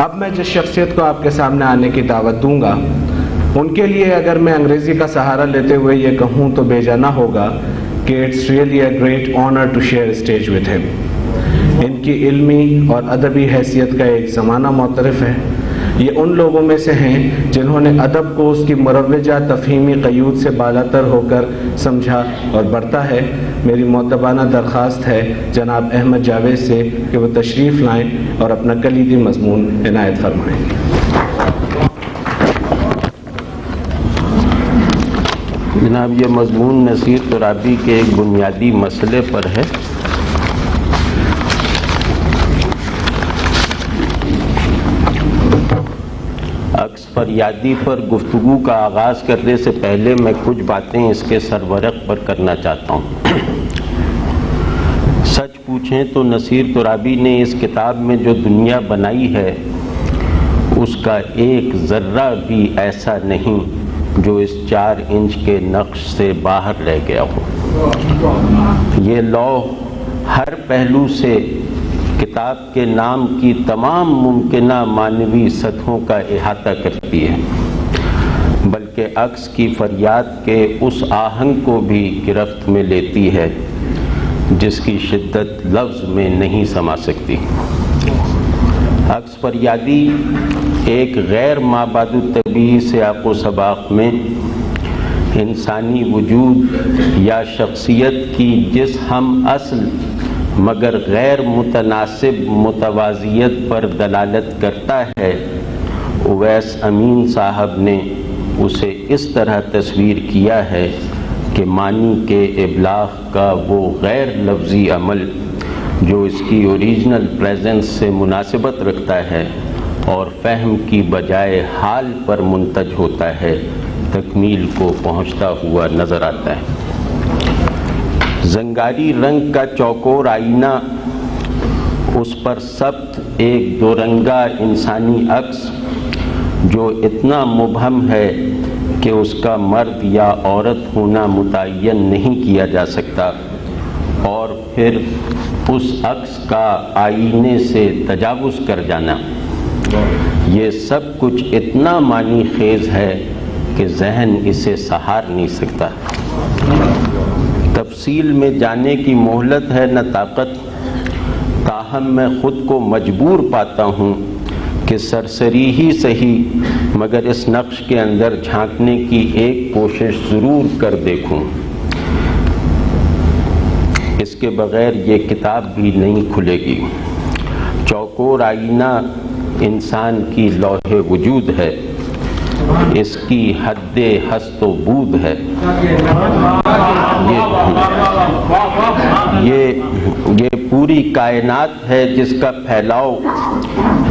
اب میں جس شخصیت کو آپ کے سامنے آنے کی دعوت دوں گا ان کے لیے اگر میں انگریزی کا سہارا لیتے ہوئے یہ کہوں تو بے جا نہ ہوگا کہ it's really a great honour to share stage with ہم. ان کی علمی اور ادبی حیثیت کا ایک زمانہ معترف ہے. یہ ان لوگوں میں سے ہیں جنہوں نے ادب کو اس کی مروجہ تفہیمی قیود سے بالاتر ہو کر سمجھا اور بڑھتا ہے. میری مؤدبانہ درخواست ہے جناب احمد جاوید سے کہ وہ تشریف لائیں اور اپنا کلیدی مضمون عنایت فرمائیں. جناب، یہ مضمون نصیر ترابی کے ایک بنیادی مسئلے پر ہے. عکس فریادی پر گفتگو کا آغاز کرنے سے پہلے میں کچھ باتیں اس کے سرورق پر کرنا چاہتا ہوں. سچ پوچھیں تو نصیر ترابی نے اس کتاب میں جو دنیا بنائی ہے اس کا ایک ذرہ بھی ایسا نہیں جو اس 4 انچ کے نقش سے باہر رہ گیا ہو. یہ لوح ہر پہلو سے کتاب کے نام کی تمام ممکنہ معنوی سطحوں کا احاطہ کرتی ہے، بلکہ عکس کی فریاد کے اس آہنگ کو بھی گرفت میں لیتی ہے جس کی شدت لفظ میں نہیں سما سکتی. عکس فریادی ایک غیر مابعد الطبیعی سیاق و سباق میں انسانی وجود یا شخصیت کی جس ہم اصل مگر غیر متناسب متوازیت پر دلالت کرتا ہے، اویس امین صاحب نے اسے اس طرح تصویر کیا ہے کہ معنی کے ابلاغ کا وہ غیر لفظی عمل جو اس کی اوریجنل پریزنس سے مناسبت رکھتا ہے اور فہم کی بجائے حال پر منتج ہوتا ہے، تکمیل کو پہنچتا ہوا نظر آتا ہے. زنگاری رنگ کا چوکور آئینہ، اس پر ثبت ایک دو رنگا انسانی عکس جو اتنا مبہم ہے کہ اس کا مرد یا عورت ہونا متعین نہیں کیا جا سکتا، اور پھر اس عکس کا آئینے سے تجاوز کر جانا، یہ سب کچھ اتنا معنی خیز ہے کہ ذہن اسے سہار نہیں سکتا. تفصیل میں جانے کی مہلت ہے نہ طاقت، تاہم میں خود کو مجبور پاتا ہوں کہ سرسری ہی صحیح مگر اس نقش کے اندر جھانکنے کی ایک کوشش ضرور کر دیکھوں. اس کے بغیر یہ کتاب بھی نہیں کھلے گی. چوکور آئینہ انسان کی لوح وجود ہے، اس کی حد ہست و بود ہے. یہ پوری کائنات ہے جس کا پھیلاؤ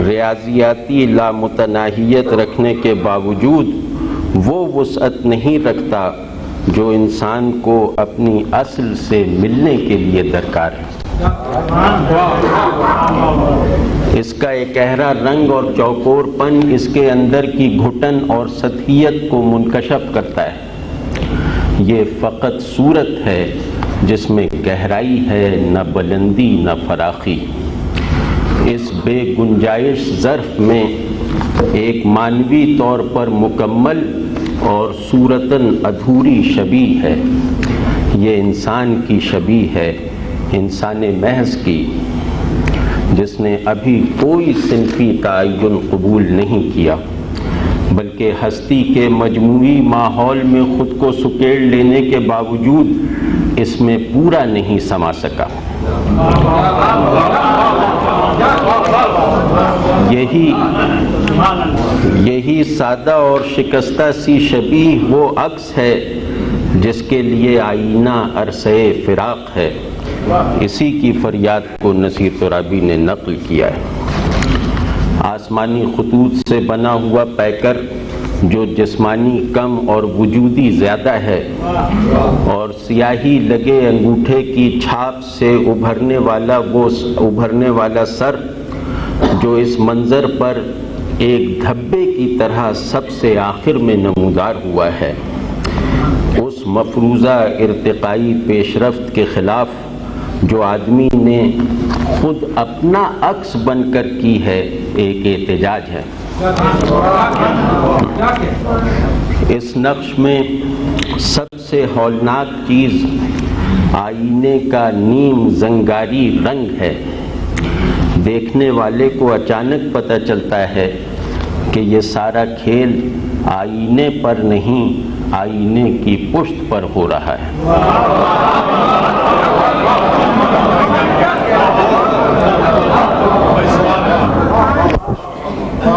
ریاضیاتی لامتناہیت رکھنے کے باوجود وہ وسعت نہیں رکھتا جو انسان کو اپنی اصل سے ملنے کے لیے درکار ہے. اس کا ایک گہرا رنگ اور چوکور پن اس کے اندر کی گھٹن اور سطحیت کو منکشف کرتا ہے. یہ فقط صورت ہے جس میں گہرائی ہے، نہ بلندی نہ فراخی. اس بے گنجائش ظرف میں ایک معنوی طور پر مکمل اور صورتاً ادھوری شبیہ ہے. یہ انسان کی شبیہ ہے، انسان محض کی، جس نے ابھی کوئی صنفی تعین قبول نہیں کیا بلکہ ہستی کے مجموعی ماحول میں خود کو سکیڑ لینے کے باوجود اس میں پورا نہیں سما سکا. یہی سادہ اور شکستہ سی شبیہ وہ عکس ہے جس کے لیے آئینہ عرصہ فراق ہے. اسی کی فریاد کو نصیر ترابی نے نقل کیا ہے. آسمانی خطوط سے بنا ہوا پیکر جو جسمانی کم اور وجودی زیادہ ہے، اور سیاہی لگے انگوٹھے کی چھاپ سے ابھرنے والا سر جو اس منظر پر ایک دھبے کی طرح سب سے آخر میں نمودار ہوا ہے، اس مفروضہ ارتقائی پیش رفت کے خلاف جو آدمی نے خود اپنا عکس بن کر کی ہے، ایک احتجاج ہے۔ اس نقش میں سب سے ہولناک چیز آئینے کا نیم زنگاری رنگ ہے۔ دیکھنے والے کو اچانک پتہ چلتا ہے کہ یہ سارا کھیل آئینے پر نہیں، آئینے کی پشت پر ہو رہا ہے۔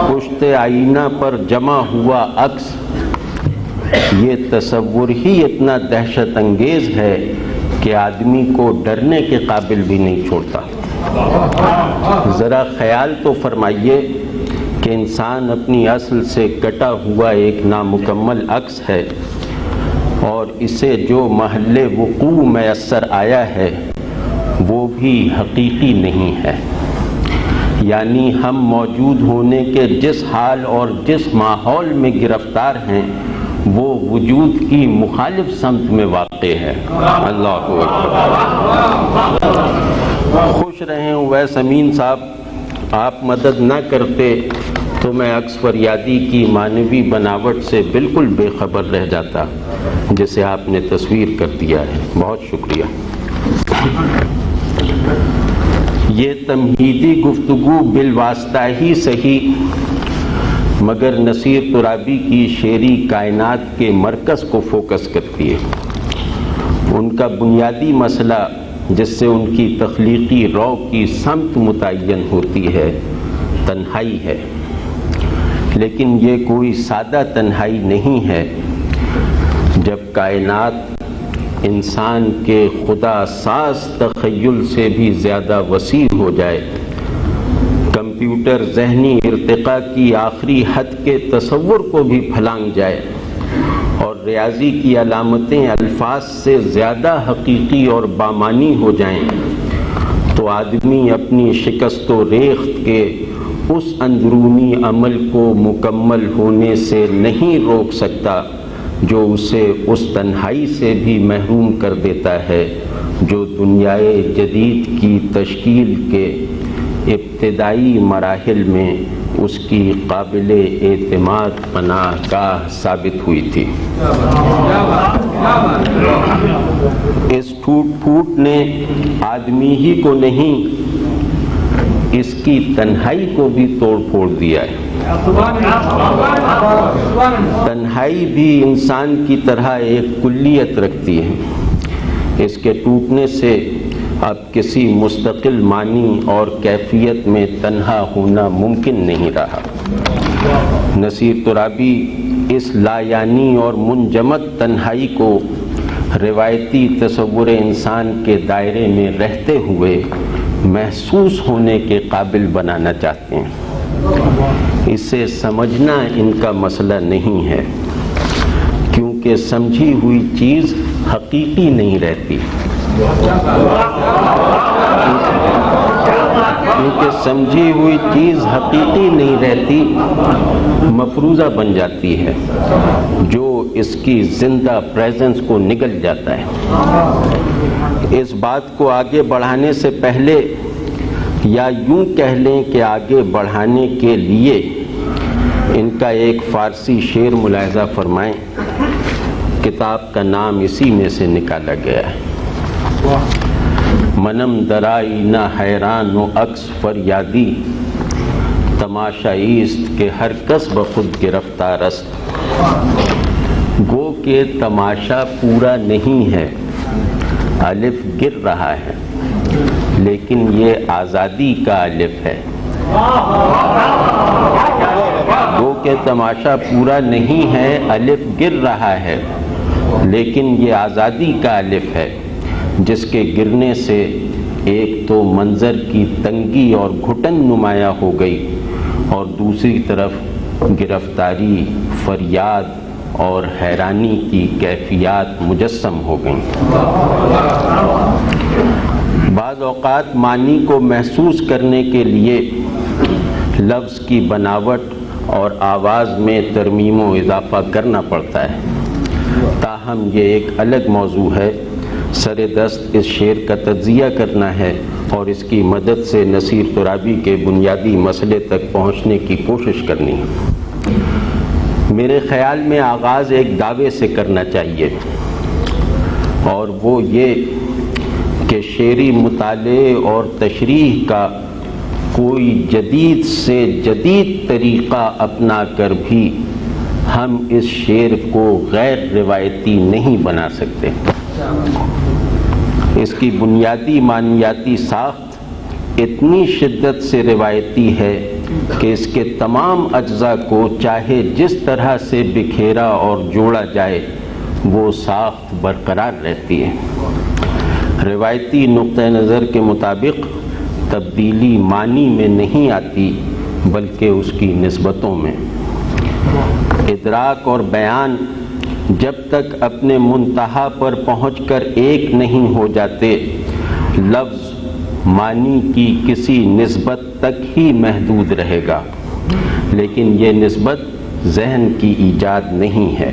پشت آئینہ پر جمع ہوا عکس، یہ تصور ہی اتنا دہشت انگیز ہے کہ آدمی کو ڈرنے کے قابل بھی نہیں چھوڑتا۔ ذرا خیال تو فرمائیے کہ انسان اپنی اصل سے کٹا ہوا ایک نامکمل عکس ہے، اور اسے جو محل وقوع میسر آیا ہے وہ بھی حقیقی نہیں ہے۔ یعنی ہم موجود ہونے کے جس حال اور جس ماحول میں گرفتار ہیں وہ وجود کی مخالف سمت میں واقع ہے۔ اللہ اکبر۔ خوش رہیں اویس امین صاحب، آپ مدد نہ کرتے تو میں عکس فریادی کی معنوی بناوٹ سے بالکل بے خبر رہ جاتا جسے آپ نے تصویر کر دیا ہے۔ بہت شکریہ۔ یہ تمہیدی گفتگو بالواسطہ ہی صحیح، مگر نصیر ترابی کی شعری کائنات کے مرکز کو فوکس کرتی ہے۔ ان کا بنیادی مسئلہ جس سے ان کی تخلیقی رو کی سمت متعین ہوتی ہے، تنہائی ہے۔ لیکن یہ کوئی سادہ تنہائی نہیں ہے۔ جب کائنات انسان کے خدا ساز تخیل سے بھی زیادہ وسیع ہو جائے، کمپیوٹر ذہنی ارتقاء کی آخری حد کے تصور کو بھی پھلانگ جائے، اور ریاضی کی علامتیں الفاظ سے زیادہ حقیقی اور بامانی ہو جائیں، تو آدمی اپنی شکست و ریخت کے اس اندرونی عمل کو مکمل ہونے سے نہیں روک سکتا جو اسے اس تنہائی سے بھی محروم کر دیتا ہے جو دنیائے جدید کی تشکیل کے ابتدائی مراحل میں اس کی قابل اعتماد پناہ گاہ ثابت ہوئی تھی۔ اس ٹوٹ پھوٹ نے آدمی ہی کو نہیں، اس کی تنہائی کو بھی توڑ پھوڑ دیا ہے۔ تنہائی بھی انسان کی طرح ایک کلیت رکھتی ہے۔ اس کے ٹوٹنے سے اب کسی مستقل معنی اور کیفیت میں تنہا ہونا ممکن نہیں رہا۔ نصیر ترابی اس لایعنی اور منجمد تنہائی کو روایتی تصور انسان کے دائرے میں رہتے ہوئے محسوس ہونے کے قابل بنانا چاہتے ہیں۔ اسے سمجھنا ان کا مسئلہ نہیں ہے، کیونکہ سمجھی ہوئی چیز حقیقی نہیں رہتی۔ کیونکہ سمجھی ہوئی چیز حقیقی نہیں رہتی، مفروضہ بن جاتی ہے جو اس کی زندہ پریزنس کو نگل جاتا ہے۔ اس بات کو آگے بڑھانے سے پہلے، یا یوں کہہ لیں کہ آگے بڑھانے کے لیے، ان کا ایک فارسی شعر ملاحظہ فرمائیں۔ کتاب کا نام اسی میں سے نکالا گیا ہے۔ منم درائی نہ حیران و عکس فریادی، تماشا ایست کہ ہر کس بخود گرفتار است۔ گو کہ تماشا پورا نہیں ہے، الف گر رہا ہے، لیکن یہ آزادی کا الف ہے۔ گو کہ تماشا پورا نہیں ہے، الف گر رہا ہے، لیکن یہ آزادی کا الف ہے، جس کے گرنے سے ایک تو منظر کی تنگی اور گھٹن نمایاں ہو گئی، اور دوسری طرف گرفتاری، فریاد اور حیرانی کی کیفیات مجسم ہو گئیں۔ بعض اوقات معنی کو محسوس کرنے کے لیے لفظ کی بناوٹ اور آواز میں ترمیم و اضافہ کرنا پڑتا ہے، تاہم یہ ایک الگ موضوع ہے سر دست اس شعر کا تجزیہ کرنا ہے اور اس کی مدد سے نصیر ترابی کے بنیادی مسئلے تک پہنچنے کی کوشش کرنی ہے۔ میرے خیال میں آغاز ایک دعوے سے کرنا چاہیے، اور وہ یہ کہ شعری مطالعے اور تشریح کا کوئی جدید سے جدید طریقہ اپنا کر بھی ہم اس شعر کو غیر روایتی نہیں بنا سکتے۔ اس کی بنیادی معنیاتی ساخت اتنی شدت سے روایتی ہے کہ اس کے تمام اجزاء کو چاہے جس طرح سے بکھیرا اور جوڑا جائے وہ ساخت برقرار رہتی ہے۔ روایتی نقطہ نظر کے مطابق تبدیلی معنی میں نہیں آتی بلکہ اس کی نسبتوں میں۔ ادراک اور بیان جب تک اپنے منتہا پر پہنچ کر ایک نہیں ہو جاتے، لفظ معنی کی کسی نسبت تک ہی محدود رہے گا، لیکن یہ نسبت ذہن کی ایجاد نہیں ہے،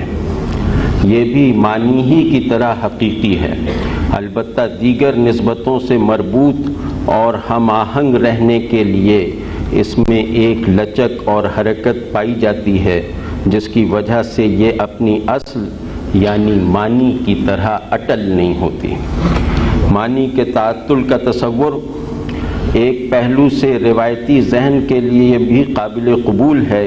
یہ بھی معنی ہی کی طرح حقیقی ہے، البتہ دیگر نسبتوں سے مربوط اور ہم آہنگ رہنے کے لیے اس میں ایک لچک اور حرکت پائی جاتی ہے جس کی وجہ سے یہ اپنی اصل یعنی معنی کی طرح اٹل نہیں ہوتی۔ معنی کے تعطل کا تصور ایک پہلو سے روایتی ذہن کے لیے بھی قابل قبول ہے،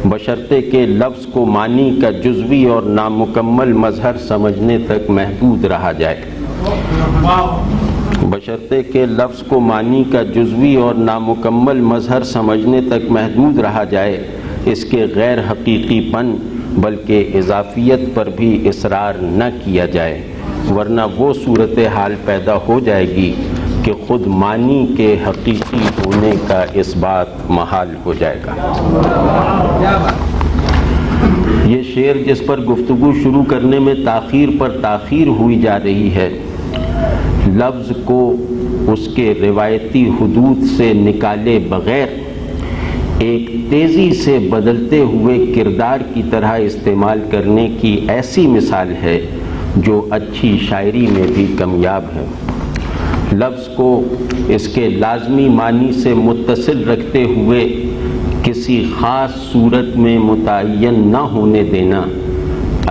بشرطے کہ لفظ کو معنی کا جزوی اور نامکمل مظہر سمجھنے تک محدود رہا جائے۔ بشرطے کہ لفظ کو معنی کا جزوی اور نامکمل مظہر سمجھنے تک محدود رہا جائے، اس کے غیر حقیقی پن بلکہ اضافیت پر بھی اصرار نہ کیا جائے، ورنہ وہ صورتحال پیدا ہو جائے گی کہ خود معنی کے حقیقی ہونے کا اس بات محال ہو جائے گا۔ یہ شعر جس پر گفتگو شروع کرنے میں تاخیر پر تاخیر ہوئی جا رہی ہے، لفظ کو اس کے روایتی حدود سے نکالے بغیر ایک تیزی سے بدلتے ہوئے کردار کی طرح استعمال کرنے کی ایسی مثال ہے جو اچھی شاعری میں بھی کمیاب ہے۔ لفظ کو اس کے لازمی معنی سے متصل رکھتے ہوئے کسی خاص صورت میں متعین نہ ہونے دینا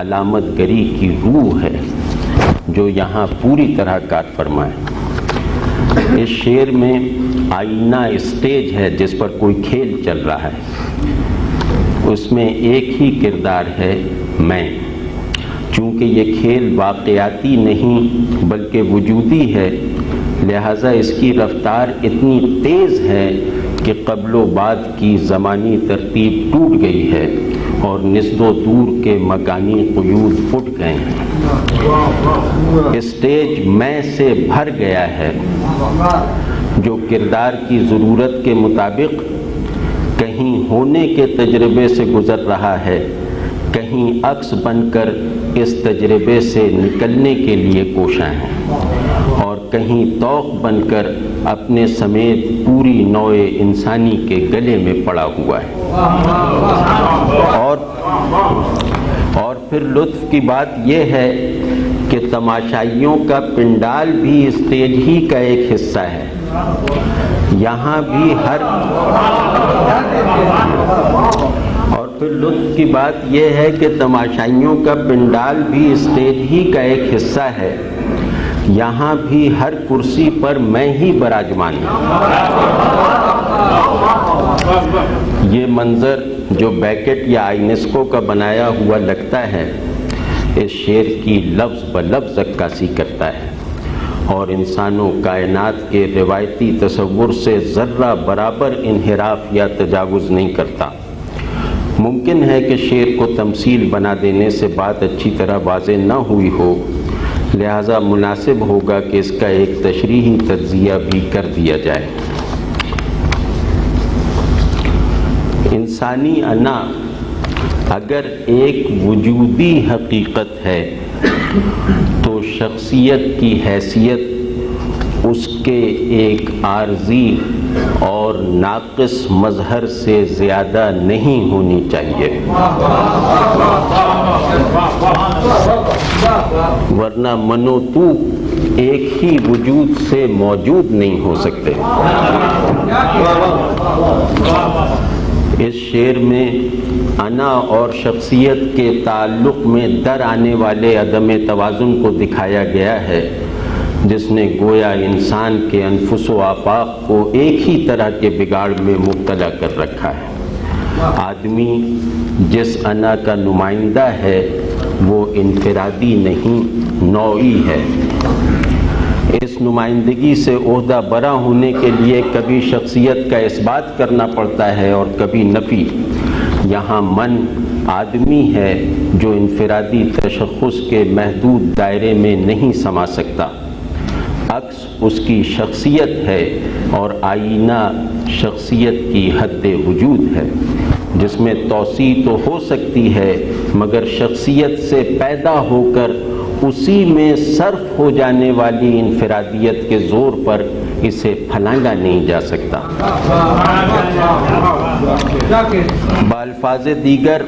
علامت گری کی روح ہے جو یہاں پوری طرح کار فرما ہے۔ اس شعر میں آئینہ اسٹیج ہے جس پر کوئی کھیل چل رہا ہے، اس میں ایک ہی کردار ہے میں۔ چونکہ یہ کھیل واقعاتی نہیں بلکہ وجودی ہے، لہذا اس کی رفتار اتنی تیز ہے کہ قبل و بعد کی زمانی ترتیب ٹوٹ گئی ہے اور نسب و دور کے مکانی قیود پھٹ گئے ہیں۔ اسٹیج میں سے بھر گیا ہے جو کردار کی ضرورت کے مطابق کہیں ہونے کے تجربے سے گزر رہا ہے، کہیں عکس بن کر اس تجربے سے نکلنے کے لیے کوشاں ہے، اور کہیں طوق بن کر اپنے سمیت پوری نوع انسانی کے گلے میں پڑا ہوا ہے۔ اور پھر لطف کی بات یہ ہے کہ تماشائیوں کا پنڈال بھی اسٹیج ہی کا ایک حصہ ہے۔ یہاں بھی اور پھر لطف کی بات یہ ہے کہ تماشائیوں کا پنڈال بھی اسٹیج ہی کا ایک حصہ ہے، یہاں بھی ہر کرسی پر میں ہی براجمان ہوں۔ یہ منظر جو بیکٹ یا آئینسکو کا بنایا ہوا لگتا ہے، اس شعر کی لفظ بلفظ عکاسی کرتا ہے اور انسانوں کائنات کے روایتی تصور سے ذرہ برابر انحراف یا تجاوز نہیں کرتا۔ ممکن ہے کہ شعر کو تمثیل بنا دینے سے بات اچھی طرح واضح نہ ہوئی ہو، لہذا مناسب ہوگا کہ اس کا ایک تشریحی تجزیہ بھی کر دیا جائے۔ انسانی انا اگر ایک وجودی حقیقت ہے تو شخصیت کی حیثیت اس کے ایک عارضی اور ناقص مظہر سے زیادہ نہیں ہونی چاہیے، ورنہ منو تو ایک ہی وجود سے موجود نہیں ہو سکتے۔ اس شعر میں انا اور شخصیت کے تعلق میں در آنے والے عدم توازن کو دکھایا گیا ہے، جس نے گویا انسان کے انفس و آفاق کو ایک ہی طرح کے بگاڑ میں مبتلا کر رکھا ہے۔ آدمی جس انا کا نمائندہ ہے وہ انفرادی نہیں، نوعی ہے۔ اس نمائندگی سے عہدہ برا ہونے کے لیے کبھی شخصیت کا اثبات کرنا پڑتا ہے اور کبھی نفی۔ یہاں من آدمی ہے جو انفرادی تشخص کے محدود دائرے میں نہیں سما سکتا، عکس اس کی شخصیت ہے، اور آئینہ شخصیت کی حد وجود ہے، جس میں توسیع تو ہو سکتی ہے مگر شخصیت سے پیدا ہو کر اسی میں صرف ہو جانے والی انفرادیت کے زور پر اسے پھلانگا نہیں جا سکتا۔ بالفاظ دیگر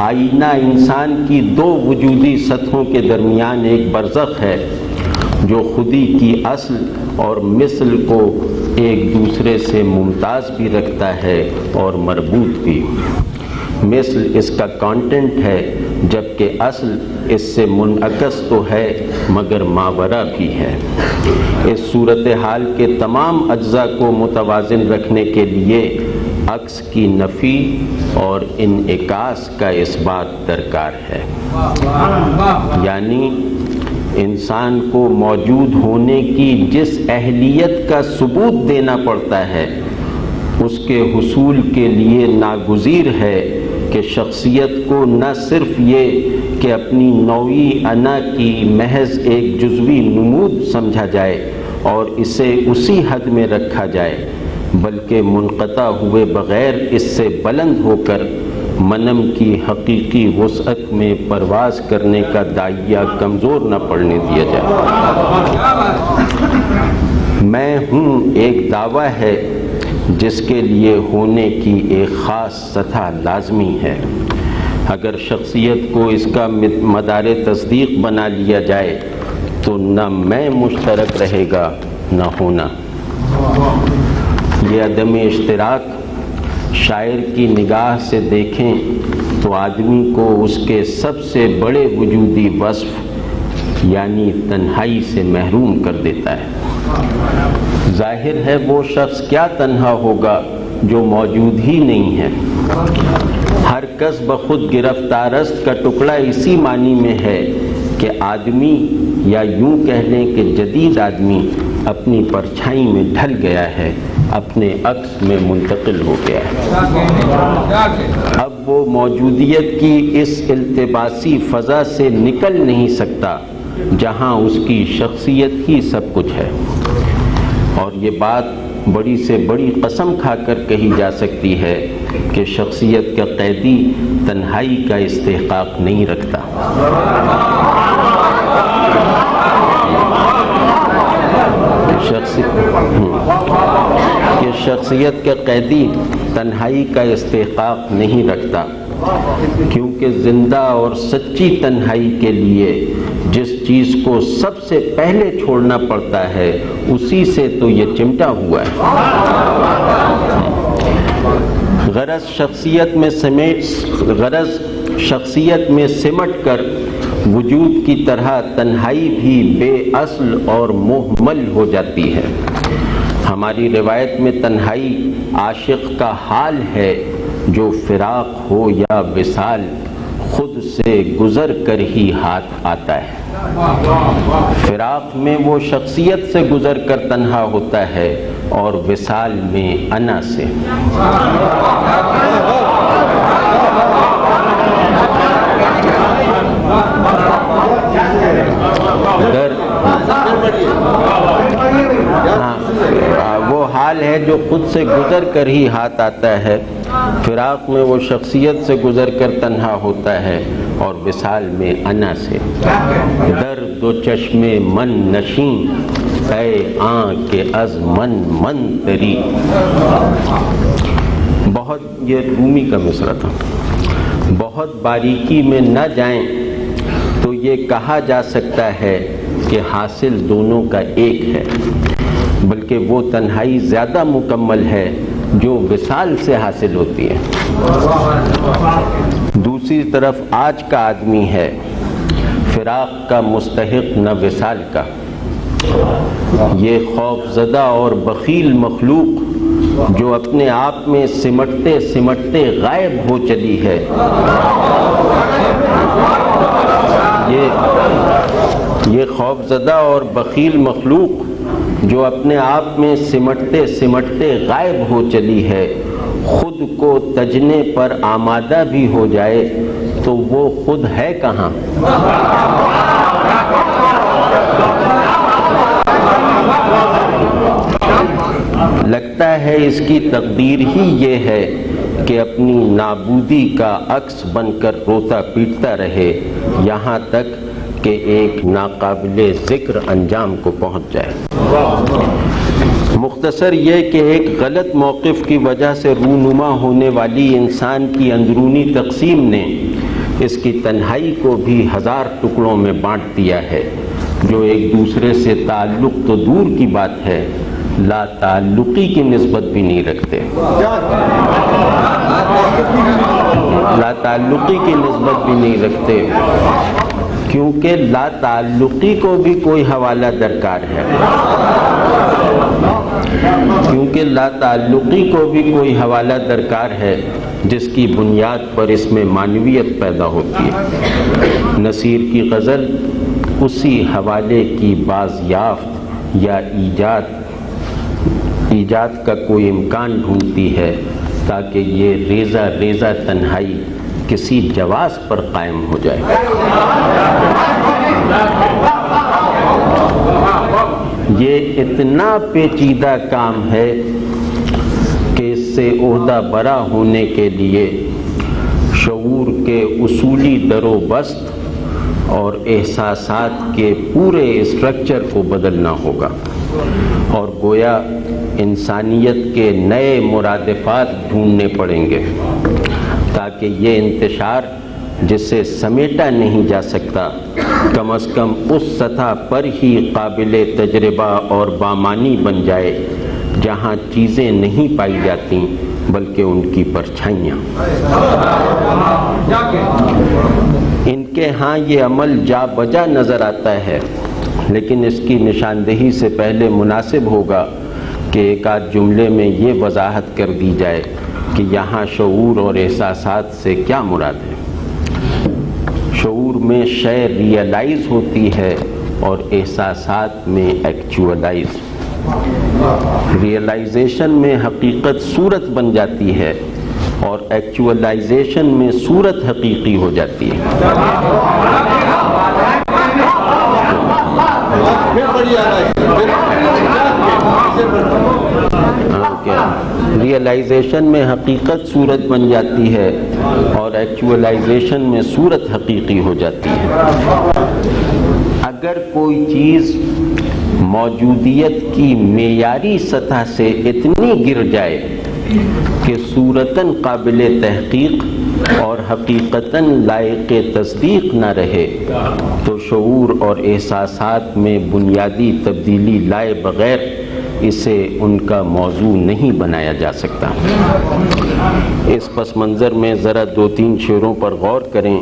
آئینہ انسان کی دو وجودی سطحوں کے درمیان ایک برزخ ہے جو خودی کی اصل اور مثل کو ایک دوسرے سے ممتاز بھی رکھتا ہے اور مربوط بھی۔ مثل اس کا کانٹینٹ ہے جبکہ اصل اس سے منعکس تو ہے مگر ماورا بھی ہے۔ اس صورتحال کے تمام اجزاء کو متوازن رکھنے کے لیے عکس کی نفی اور انعکاس کا اثبات درکار ہے، یعنی انسان کو موجود ہونے کی جس اہلیت کا ثبوت دینا پڑتا ہے اس کے حصول کے لیے ناگزیر ہے کہ شخصیت کو نہ صرف یہ کہ اپنی نوعی انا کی محض ایک جزوی نمود سمجھا جائے اور اسے اسی حد میں رکھا جائے، بلکہ منقطع ہوئے بغیر اس سے بلند ہو کر منم کی حقیقی وسعت میں پرواز کرنے کا داعیہ کمزور نہ پڑنے دیا جائے۔ میں ہوں ایک دعویٰ ہے جس کے لیے ہونے کی ایک خاص سطح لازمی ہے۔ اگر شخصیت کو اس کا مدار تصدیق بنا لیا جائے تو نہ میں مشترک رہے گا نہ ہونا۔ یہ عدم اشتراک شاعر کی نگاہ سے دیکھیں تو آدمی کو اس کے سب سے بڑے وجودی وصف یعنی تنہائی سے محروم کر دیتا ہے۔ ظاہر ہے وہ شخص کیا تنہا ہوگا جو موجود ہی نہیں ہے۔ ہر کس بخود گرفتارست کا ٹکڑا اسی معنی میں ہے کہ آدمی، یا یوں کہہ لیں کہ جدید آدمی، اپنی پرچھائی میں ڈھل گیا ہے، اپنے عکس میں منتقل ہو گیا ہے۔ اب وہ موجودیت کی اس التباسی فضا سے نکل نہیں سکتا جہاں اس کی شخصیت ہی سب کچھ ہے، اور یہ بات بڑی سے بڑی قسم کھا کر کہی جا سکتی ہے کہ شخصیت کا قیدی تنہائی کا استحقاق نہیں رکھتا۔ کہ شخصیت کا قیدی تنہائی کا استحقاق نہیں رکھتا، کیونکہ زندہ اور سچی تنہائی کے لیے جس چیز کو سب سے پہلے چھوڑنا پڑتا ہے اسی سے تو یہ چمٹا ہوا ہے۔ غرض شخصیت میں سمٹ کر وجود کی طرح تنہائی بھی بے اصل اور مہمل ہو جاتی ہے۔ ہماری روایت میں تنہائی عاشق کا حال ہے جو فراق ہو یا وصال خود سے گزر کر ہی ہاتھ آتا ہے۔ فراق میں وہ شخصیت سے گزر کر تنہا ہوتا ہے اور وصال میں انا سے۔ وہ حال ہے جو خود سے گزر کر ہی ہاتھ آتا ہے، فراق میں وہ شخصیت سے گزر کر تنہا ہوتا ہے اور وصال میں انا سے۔ درد و چشم من نشین اے آنکھ کے از من تری۔ بہت، یہ رومی کا مصرع تھا، بہت باریکی میں نہ جائیں تو یہ کہا جا سکتا ہے کہ حاصل دونوں کا ایک ہے، بلکہ وہ تنہائی زیادہ مکمل ہے جو وصال سے حاصل ہوتی ہے۔ دوسری طرف آج کا آدمی ہے فراق کا مستحق نہ وصال کا۔ یہ خوف زدہ اور بخیل مخلوق جو اپنے آپ میں سمٹتے سمٹتے غائب ہو چلی ہے، یہ خوف زدہ اور بخیل مخلوق جو اپنے آپ میں سمٹتے سمٹتے غائب ہو چلی ہے، خود کو تجنے پر آمادہ بھی ہو جائے تو وہ خود ہے کہاں؟ لگتا ہے اس کی تقدیر ہی یہ ہے کہ اپنی نابودی کا عکس بن کر روتا پیٹتا رہے، یہاں تک کہ ایک ناقابل ذکر انجام کو پہنچ جائے۔ مختصر یہ کہ ایک غلط موقف کی وجہ سے رونما ہونے والی انسان کی اندرونی تقسیم نے اس کی تنہائی کو بھی 1000 ٹکڑوں میں بانٹ دیا ہے، جو ایک دوسرے سے تعلق تو دور کی بات ہے، لا تعلقی کی نسبت بھی نہیں رکھتے۔ لا تعلقی کی نسبت بھی نہیں رکھتے کیونکہ لا تعلقی کو بھی کوئی حوالہ درکار ہے، کیونکہ لا تعلقی کو بھی کوئی حوالہ درکار ہے جس کی بنیاد پر اس میں معنویت پیدا ہوتی ہے۔ نصیر کی غزل اسی حوالے کی بازیافت یا ایجاد کا کوئی امکان ڈھونڈتی ہے تاکہ یہ ریزہ ریزہ تنہائی کسی جواز پر قائم ہو جائے۔ یہ اتنا پیچیدہ کام ہے کہ اس سے عہدہ برا ہونے کے لیے شعور کے اصولی در و بست اور احساسات کے پورے اسٹرکچر کو بدلنا ہوگا، اور گویا انسانیت کے نئے مرادفات ڈھونڈنے پڑیں گے تاکہ یہ انتشار جسے سمیٹا نہیں جا سکتا کم از کم اس سطح پر ہی قابل تجربہ اور بامانی بن جائے جہاں چیزیں نہیں پائی جاتی بلکہ ان کی پرچھائیاں۔ ان کے ہاں یہ عمل جا بجا نظر آتا ہے، لیکن اس کی نشاندہی سے پہلے مناسب ہوگا کہ ایک آدھ جملے میں یہ وضاحت کر دی جائے کہ یہاں شعور اور احساسات سے کیا مراد ہے۔ شعور میں شے ریئلائز ہوتی ہے اور احساسات میں ایکچوئلائز۔ ریئلائزیشن میں حقیقت صورت بن جاتی ہے اور ایکچوئلائزیشن میں صورت حقیقی ہو جاتی ہے۔ ریئلائزیشن میں حقیقت صورت بن جاتی ہے اور ایکچوئلائزیشن میں صورت حقیقی ہو جاتی ہے۔ اگر کوئی چیز موجودیت کی معیاری سطح سے اتنی گر جائے کہ صورتاً قابل تحقیق اور حقیقتاً لائق تصدیق نہ رہے تو شعور اور احساسات میں بنیادی تبدیلی لائے بغیر اسے ان کا موضوع نہیں بنایا جا سکتا۔ اس پس منظر میں ذرا 2-3 شعروں پر غور کریں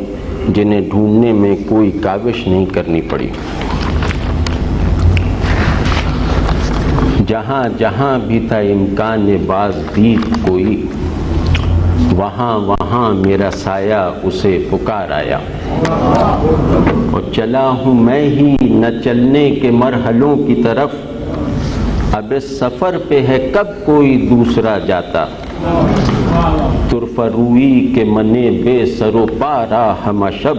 جنہیں ڈھونڈنے میں کوئی کاوش نہیں کرنی پڑی۔ جہاں جہاں بھی تھا امکان بازدید کوئی، وہاں وہاں میرا سایہ اسے پکار آیا، اور چلا ہوں میں ہی نہ چلنے کے مرحلوں کی طرف، اب اس سفر پہ ہے کب کوئی دوسرا جاتا، طرف روئی کے منے بے سر و پا را ہمہ شب،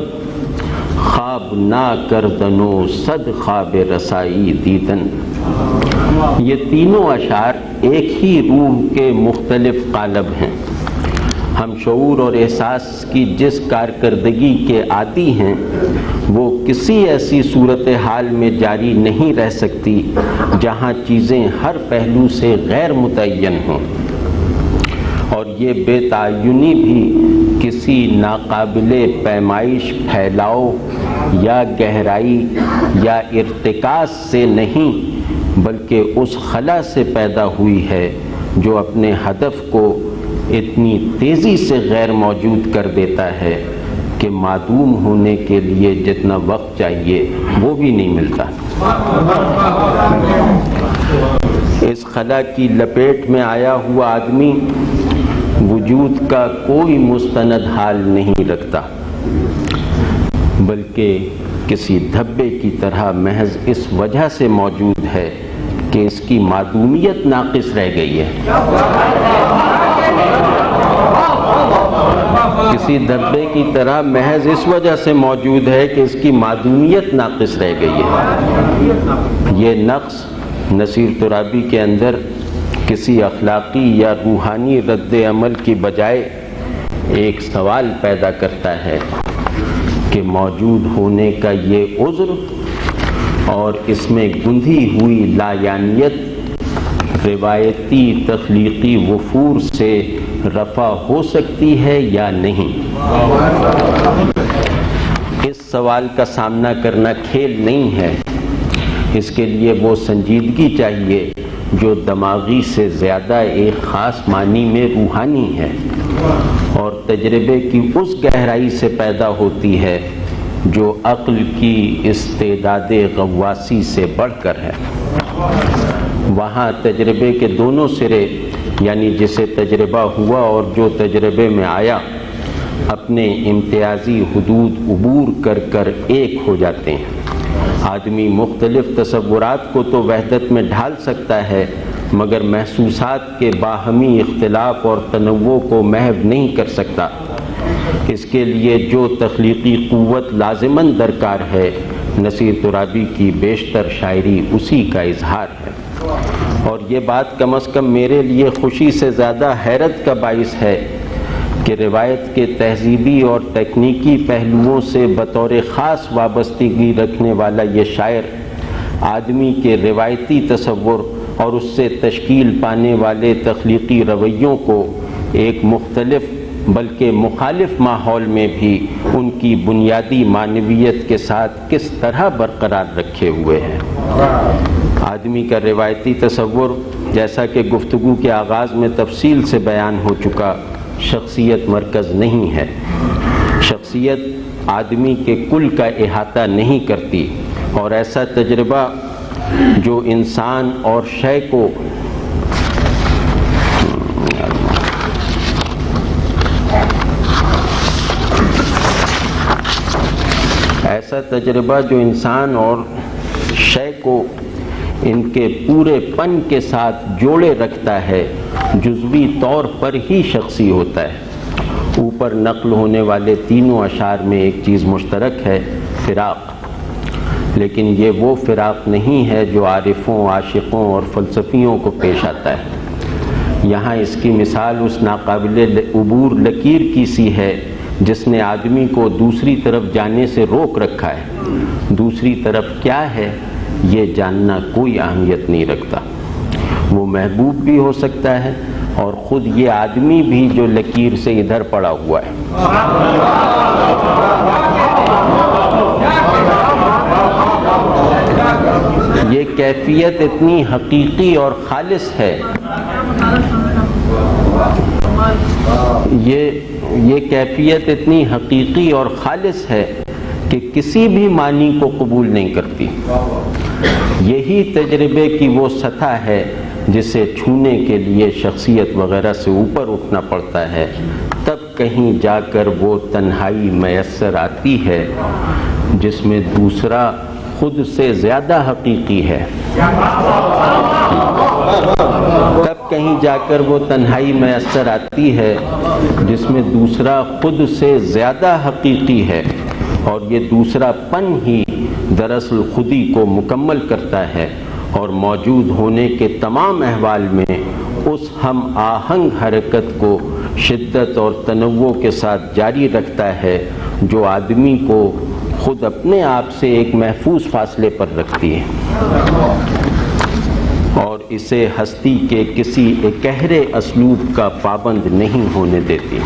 خواب نا کردنو صد خواب رسائی دیدن۔ یہ تینوں اشعار ایک ہی روح کے مختلف قالب ہیں۔ ہم شعور اور احساس کی جس کارکردگی کے عادی ہیں وہ کسی ایسی صورتحال میں جاری نہیں رہ سکتی جہاں چیزیں ہر پہلو سے غیر متعین ہوں، اور یہ بے تعینی بھی کسی کسی ناقابل پیمائش پھیلاؤ یا گہرائی یا ارتکاز سے نہیں، بلکہ اس خلا سے پیدا ہوئی ہے جو اپنے ہدف کو اتنی تیزی سے غیر موجود کر دیتا ہے کہ معدوم ہونے کے لیے جتنا وقت چاہیے وہ بھی نہیں ملتا۔ اس خلا کی لپیٹ میں آیا ہوا آدمی وجود کا کوئی مستند حال نہیں رکھتا، بلکہ کسی دھبے کی طرح محض اس وجہ سے موجود ہے کہ اس کی معدومیت ناقص رہ گئی ہے۔ کسی دھبے کی طرح محض اس وجہ سے موجود ہے کہ اس کی معدومیت ناقص رہ گئی ہے۔ یہ نقص نصیر ترابی کے اندر کسی اخلاقی یا روحانی رد عمل کی بجائے ایک سوال پیدا کرتا ہے کہ موجود ہونے کا یہ عذر اور اس میں گندھی ہوئی لایعنیت روایتی تخلیقی وفور سے رفع ہو سکتی ہے یا نہیں؟ اس سوال کا سامنا کرنا کھیل نہیں ہے۔ اس کے لیے وہ سنجیدگی چاہیے جو دماغی سے زیادہ ایک خاص معنی میں روحانی ہے اور تجربے کی اس گہرائی سے پیدا ہوتی ہے جو عقل کی استعداد غواصی سے بڑھ کر ہے۔ وہاں تجربے کے دونوں سرے، یعنی جسے تجربہ ہوا اور جو تجربے میں آیا، اپنے امتیازی حدود عبور کر کر ایک ہو جاتے ہیں۔ آدمی مختلف تصورات کو تو وحدت میں ڈھال سکتا ہے، مگر محسوسات کے باہمی اختلاف اور تنوع کو محو نہیں کر سکتا۔ اس کے لیے جو تخلیقی قوت لازماً درکار ہے، نصیر ترابی کی بیشتر شاعری اسی کا اظہار ہے۔ اور یہ بات کم از کم میرے لیے خوشی سے زیادہ حیرت کا باعث ہے کہ روایت کے تہذیبی اور تکنیکی پہلوؤں سے بطور خاص وابستگی رکھنے والا یہ شاعر آدمی کے روایتی تصور اور اس سے تشکیل پانے والے تخلیقی رویوں کو ایک مختلف بلکہ مخالف ماحول میں بھی ان کی بنیادی معنویت کے ساتھ کس طرح برقرار رکھے ہوئے ہیں۔ آدمی کا روایتی تصور، جیسا کہ گفتگو کے آغاز میں تفصیل سے بیان ہو چکا، شخصیت مرکز نہیں ہے۔ شخصیت آدمی کے کل کا احاطہ نہیں کرتی، اور ایسا تجربہ جو انسان اور شے کو ان کے پورے پن کے ساتھ جوڑے رکھتا ہے، جزوی طور پر ہی شخصی ہوتا ہے۔ اوپر نقل ہونے والے تینوں اشعار میں ایک چیز مشترک ہے، فراق، لیکن یہ وہ فراق نہیں ہے جو عارفوں، عاشقوں اور فلسفیوں کو پیش آتا ہے۔ یہاں اس کی مثال اس ناقابل عبور لکیر کی سی ہے جس نے آدمی کو دوسری طرف جانے سے روک رکھا ہے۔ دوسری طرف کیا ہے یہ جاننا کوئی اہمیت نہیں رکھتا۔ وہ محبوب بھی ہو سکتا ہے اور خود یہ آدمی بھی جو لکیر سے ادھر پڑا ہوا ہے۔ یہ کیفیت اتنی حقیقی اور خالص ہے، یہ کیفیت اتنی حقیقی اور خالص ہے کہ کسی بھی معنی کو قبول نہیں کرتی۔ یہی تجربے کی وہ سطح ہے جسے چھونے کے لیے شخصیت وغیرہ سے اوپر اٹھنا پڑتا ہے، تب کہیں جا کر وہ تنہائی میسر آتی ہے جس میں دوسرا خود سے زیادہ حقیقی ہے۔ تب کہیں جا کر وہ تنہائی میسر آتی ہے جس میں دوسرا خود سے زیادہ حقیقی ہے، اور یہ دوسرا پن ہی دراصل خودی کو مکمل کرتا ہے اور موجود ہونے کے تمام احوال میں اس ہم آہنگ حرکت کو شدت اور تنوع کے ساتھ جاری رکھتا ہے جو آدمی کو خود اپنے آپ سے ایک محفوظ فاصلے پر رکھتی ہے۔ اور اسے ہستی کے کسی اکہرے اسلوب کا پابند نہیں ہونے دیتی۔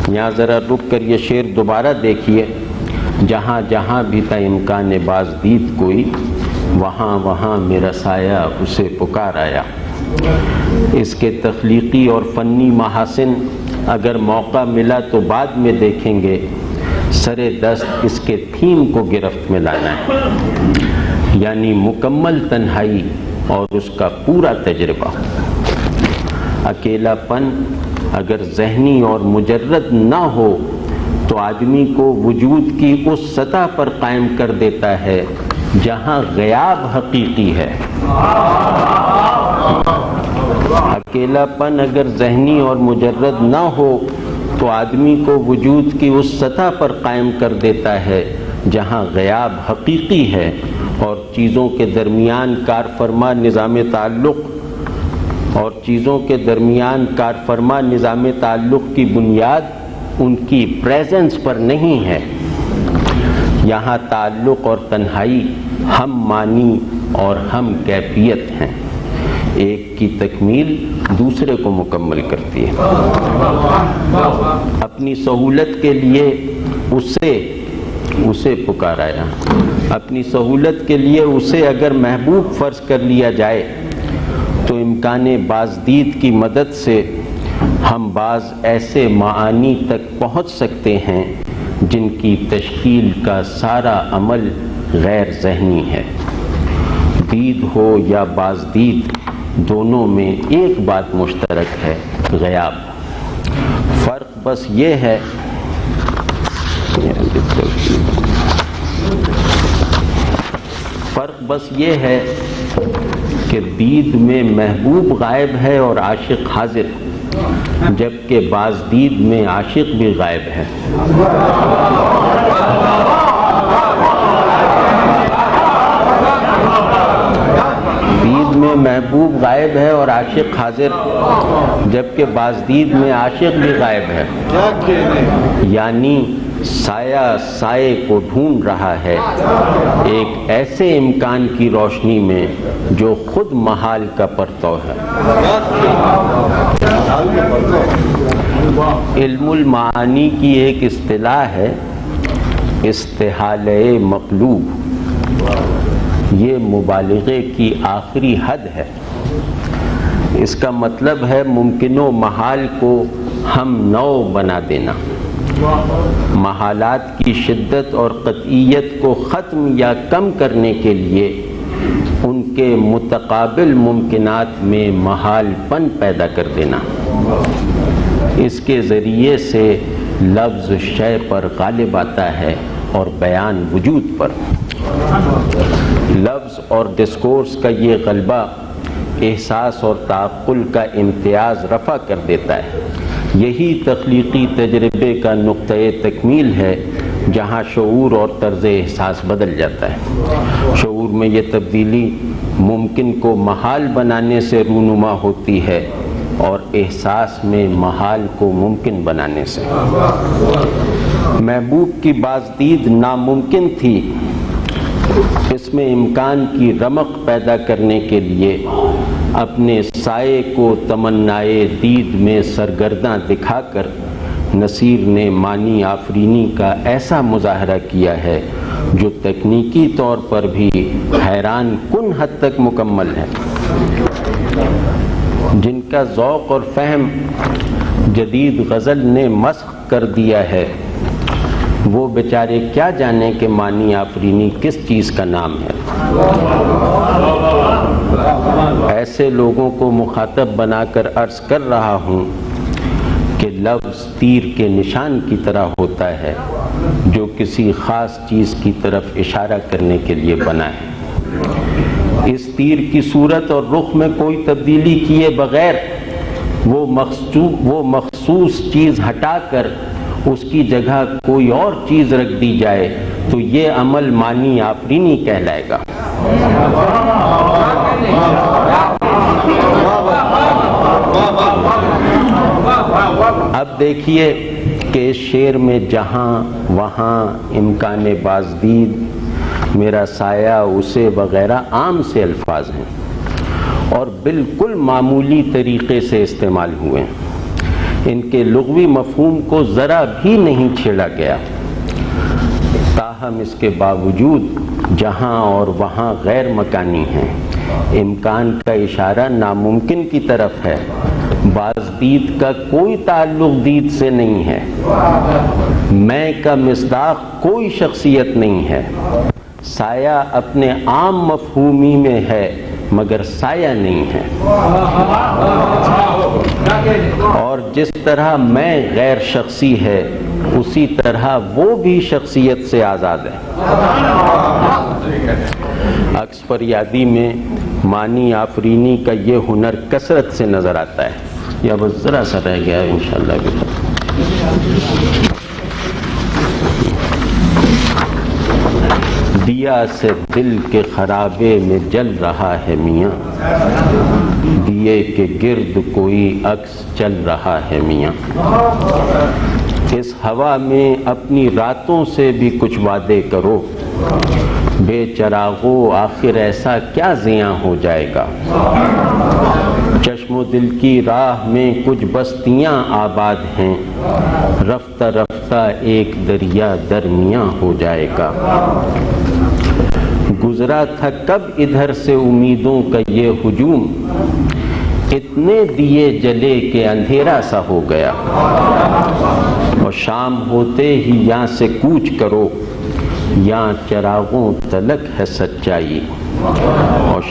یہاں ذرا رک کر یہ شعر دوبارہ دیکھیے، جہاں جہاں بھی تھا امکان بازدید کوئی، وہاں وہاں میرا سایہ اسے پکار آیا۔ اس کے تخلیقی اور فنی محاسن اگر موقع ملا تو بعد میں دیکھیں گے، سر دست اس کے تھیم کو گرفت میں لانا ہے، یعنی مکمل تنہائی اور اس کا پورا تجربہ۔ اکیلا پن اگر ذہنی اور مجرد نہ ہو تو آدمی کو وجود کی اس سطح پر قائم کر دیتا ہے جہاں غیاب حقیقی ہے۔ اکیلا پن اگر ذہنی اور مجرد نہ ہو تو آدمی کو وجود کی اس سطح پر قائم کر دیتا ہے جہاں غیاب حقیقی ہے، اور چیزوں کے درمیان کارفرما نظام تعلق کی بنیاد ان کی پریزنس پر نہیں ہے۔ یہاں تعلق اور تنہائی ہم معنی اور ہم کیفیت ہیں، ایک کی تکمیل دوسرے کو مکمل کرتی ہے۔ اپنی سہولت کے لیے اسے پکارایا، اپنی سہولت کے لیے اسے اگر محبوب فرض کر لیا جائے تو امکان بازدید کی مدد سے ہم بعض ایسے معانی تک پہنچ سکتے ہیں جن کی تشکیل کا سارا عمل غیر ذہنی ہے۔ دید ہو یا بازدید، دونوں میں ایک بات مشترک ہے، غیاب۔ فرق بس یہ ہے کہ دید میں محبوب غائب ہے اور عاشق حاضر، جبکہ بازدید میں عاشق بھی غائب ہے۔ دید میں محبوب غائب ہے اور عاشق حاضر، جبکہ بازدید میں عاشق بھی غائب ہے، یعنی سایہ سائے کو ڈھونڈ رہا ہے ایک ایسے امکان کی روشنی میں جو خود محال کا پرتو ہے۔ علم المعانی کی ایک اصطلاح ہے استحالہ مقلوب، یہ مبالغے کی آخری حد ہے۔ اس کا مطلب ہے ممکن و محال کو ہم نو بنا دینا، محالات کی شدت اور قطعیت کو ختم یا کم کرنے کے لیے ان کے متقابل ممکنات میں محال پن پیدا کر دینا۔ اس کے ذریعے سے لفظ شے پر غالب آتا ہے اور بیان وجود پر۔ لفظ اور ڈسکورس کا یہ غلبہ احساس اور تعقل کا امتیاز رفع کر دیتا ہے۔ یہی تخلیقی تجربے کا نقطۂ تکمیل ہے، جہاں شعور اور طرز احساس بدل جاتا ہے۔ شعور میں یہ تبدیلی ممکن کو محال بنانے سے رونما ہوتی ہے اور احساس میں محال کو ممکن بنانے سے۔ محبوب کی بازدید ناممکن تھی، اس میں امکان کی رمق پیدا کرنے کے لیے اپنے سائے کو تمنائے دید میں سرگرداں دکھا کر نصیر نے معنی آفرینی کا ایسا مظاہرہ کیا ہے جو تکنیکی طور پر بھی حیران کن حد تک مکمل ہے۔ جن کا ذوق اور فہم جدید غزل نے مسخ کر دیا ہے، وہ بیچارے کیا جانے کہ معنی آفرینی کس چیز کا نام ہے۔ ایسے لوگوں کو مخاطب بنا کر عرض کر رہا ہوں کہ لفظ تیر کے نشان کی طرح ہوتا ہے جو کسی خاص چیز کی طرف اشارہ کرنے کے لیے بنا ہے۔ اس تیر کی صورت اور رخ میں کوئی تبدیلی کیے بغیر وہ مخصوص چیز ہٹا کر اس کی جگہ کوئی اور چیز رکھ دی جائے تو یہ عمل معنی آفرینی کہلائے گا۔ اب دیکھیے کہ اس شعر میں جہاں وہاں، امکان بازدید، میرا سایہ، اسے وغیرہ عام سے الفاظ ہیں، اور بالکل معمولی طریقے سے استعمال ہوئے ہیں۔ ان کے لغوی مفہوم کو ذرا بھی نہیں چھیڑا گیا، تاہم اس کے باوجود جہاں اور وہاں غیر مکانی ہیں، امکان کا اشارہ ناممکن کی طرف ہے، باز دید کا کوئی تعلق دید سے نہیں ہے، میں کا مصداق کوئی شخصیت نہیں ہے، سایہ اپنے عام مفہومی میں ہے مگر سایہ نہیں ہے، اور جس طرح میں غیر شخصی ہے اسی طرح وہ بھی شخصیت سے آزاد ہے۔ عکس فریادی میں معنی آفرینی کا یہ ہنر کثرت سے نظر آتا ہے، یا بس ذرا سا رہ گیا ہے انشاءاللہ بھی۔ دیا سے دل کے خرابے میں جل رہا ہے میاں، دیے کے گرد کوئی عکس چل رہا ہے میاں، اس ہوا میں اپنی راتوں سے بھی کچھ وعدے کرو، بے چراغو آخر ایسا کیا زیاں ہو جائے گا، چشم و دل کی راہ میں کچھ بستیاں آباد ہیں، رفتہ رفتہ ایک دریا درمیاں ہو جائے گا، گزرا تھا کب ادھر سے امیدوں کا یہ ہجوم، اتنے دیے جلے کہ اندھیرا سا ہو گیا، اور شام ہوتے ہی یہاں سے کوچ کرو، یہاں چراغوں تلک ہے سچائی، اور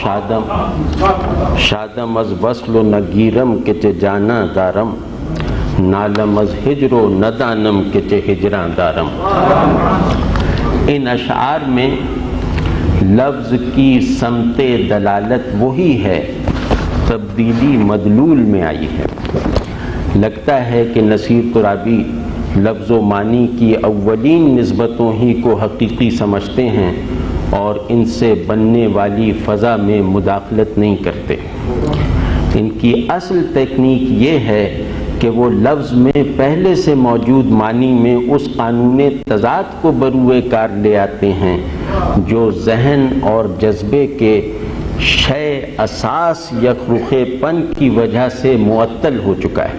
شادم از وصل و نگیرم کے چے جانا دارم، نالم از ہجر و ندانم کے چے ہجراں دارم۔ ان اشعار میں لفظ کی سمت دلالت وہی ہے، تبدیلی مدلول میں آئی ہے۔ لگتا ہے کہ نصیر ترابی لفظ و معنی کی اولین نسبتوں ہی کو حقیقی سمجھتے ہیں اور ان سے بننے والی فضا میں مداخلت نہیں کرتے۔ ان کی اصل تکنیک یہ ہے کہ وہ لفظ میں پہلے سے موجود معنی میں اس قانون تضاد کو بروئے کار لے آتے ہیں جو ذہن اور جذبے کے شے اساس یکرخے پن کی وجہ سے معطل ہو چکا ہے۔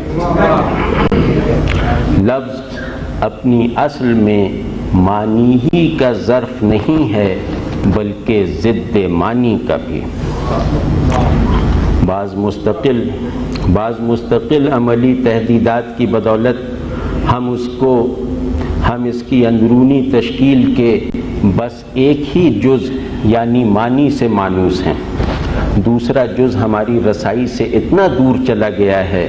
لفظ اپنی اصل میں معنی ہی کا ظرف نہیں ہے بلکہ ضد معنی کا بھی۔ بعض مستقل عملی تحدیدات کی بدولت ہم اس کی اندرونی تشکیل کے بس ایک ہی جز یعنی معنی سے مانوس ہیں، دوسرا جز ہماری رسائی سے اتنا دور چلا گیا ہے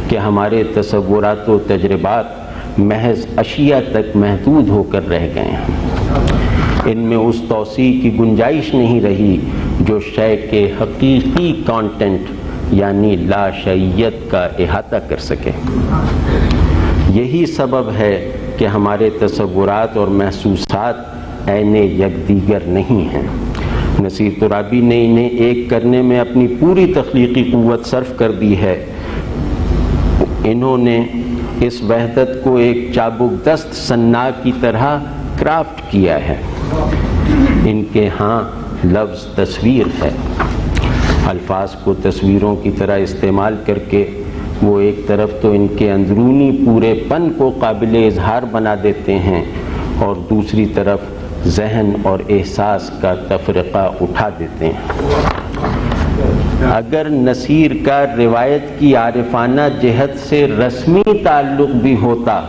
کہ ہمارے تصورات و تجربات محض اشیاء تک محدود ہو کر رہ گئے ہیں، ان میں اس توسیع کی گنجائش نہیں رہی جو شے کے حقیقی کانٹینٹ یعنی لاشعیت کا احاطہ کر سکے۔ یہی سبب ہے کہ ہمارے تصورات اور محسوسات عین یکدیگر نہیں ہیں۔ نصیر ترابی نے انہیں ایک کرنے میں اپنی پوری تخلیقی قوت صرف کر دی ہے۔ انہوں نے اس وحدت کو ایک چابک دست صناع کی طرح کرافٹ کیا ہے۔ ان کے ہاں لفظ تصویر ہے، الفاظ کو تصویروں کی طرح استعمال کر کے وہ ایک طرف تو ان کے اندرونی پورے پن کو قابل اظہار بنا دیتے ہیں اور دوسری طرف ذہن اور احساس کا تفرقہ اٹھا دیتے ہیں۔ اگر نصیر کا روایت کی عارفانہ جہت سے رسمی تعلق بھی ہوتا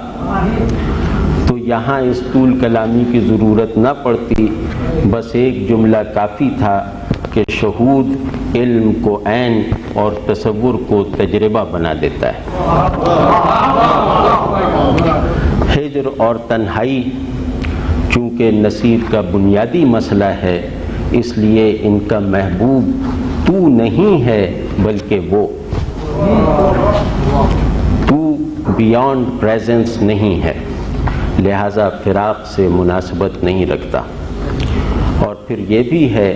تو یہاں اس طول کلامی کی ضرورت نہ پڑتی، بس ایک جملہ کافی تھا کہ شہود علم کو عین اور تصور کو تجربہ بنا دیتا ہے۔ ہجر اور تنہائی چونکہ نصیر کا بنیادی مسئلہ ہے، اس لیے ان کا محبوب تو نہیں ہے بلکہ وہ، تو بیانڈ پریزنس نہیں ہے، لہذا فراق سے مناسبت نہیں رکھتا۔ اور پھر یہ بھی ہے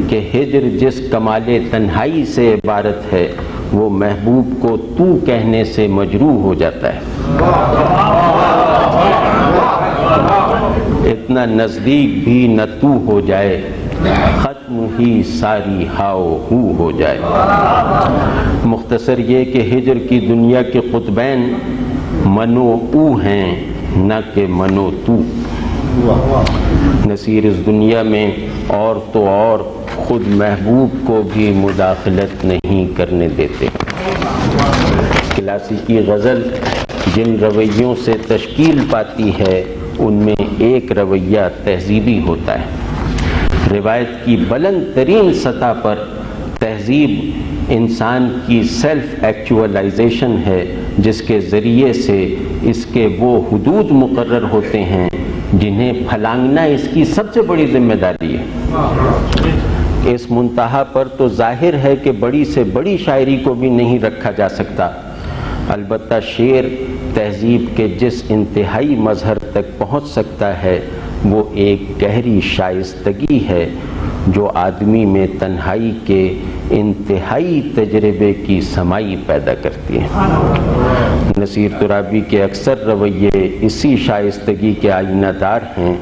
کہ ہجر جس کمال تنہائی سے عبارت ہے وہ محبوب کو تو کہنے سے مجروح ہو جاتا ہے۔ اتنا نزدیک بھی نہ تو ہو جائے، ختم نظم ہی ساری ہاؤ ہو جائے۔ مختصر یہ کہ ہجر کی دنیا کے قطبین منو او ہیں نہ کہ منو تو۔ نصیر اس دنیا میں اور تو اور خود محبوب کو بھی مداخلت نہیں کرنے دیتے۔ کلاسیکی غزل جن رویوں سے تشکیل پاتی ہے ان میں ایک رویہ تہذیبی ہوتا ہے۔ روایت کی بلند ترین سطح پر تہذیب انسان کی سیلف ایکچوئلائزیشن ہے، جس کے ذریعے سے اس کے وہ حدود مقرر ہوتے ہیں جنہیں پھلانگنا اس کی سب سے بڑی ذمہ داری ہے۔ اس منتہا پر تو ظاہر ہے کہ بڑی سے بڑی شاعری کو بھی نہیں رکھا جا سکتا، البتہ شعر تہذیب کے جس انتہائی مظہر تک پہنچ سکتا ہے وہ ایک گہری شائستگی ہے جو آدمی میں تنہائی کے انتہائی تجربے کی سمائی پیدا کرتی ہے۔ نصیر ترابی کے اکثر رویے اسی شائستگی کے آئینہ دار ہیں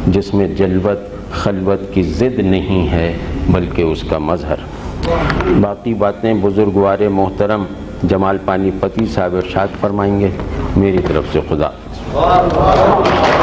جس میں جلوت خلوت کی ضد نہیں ہے بلکہ اس کا مظہر۔ باقی باتیں بزرگوار محترم جمال پانی پتی صاحب ارشاد فرمائیں گے۔ میری طرف سے خدا حافظ۔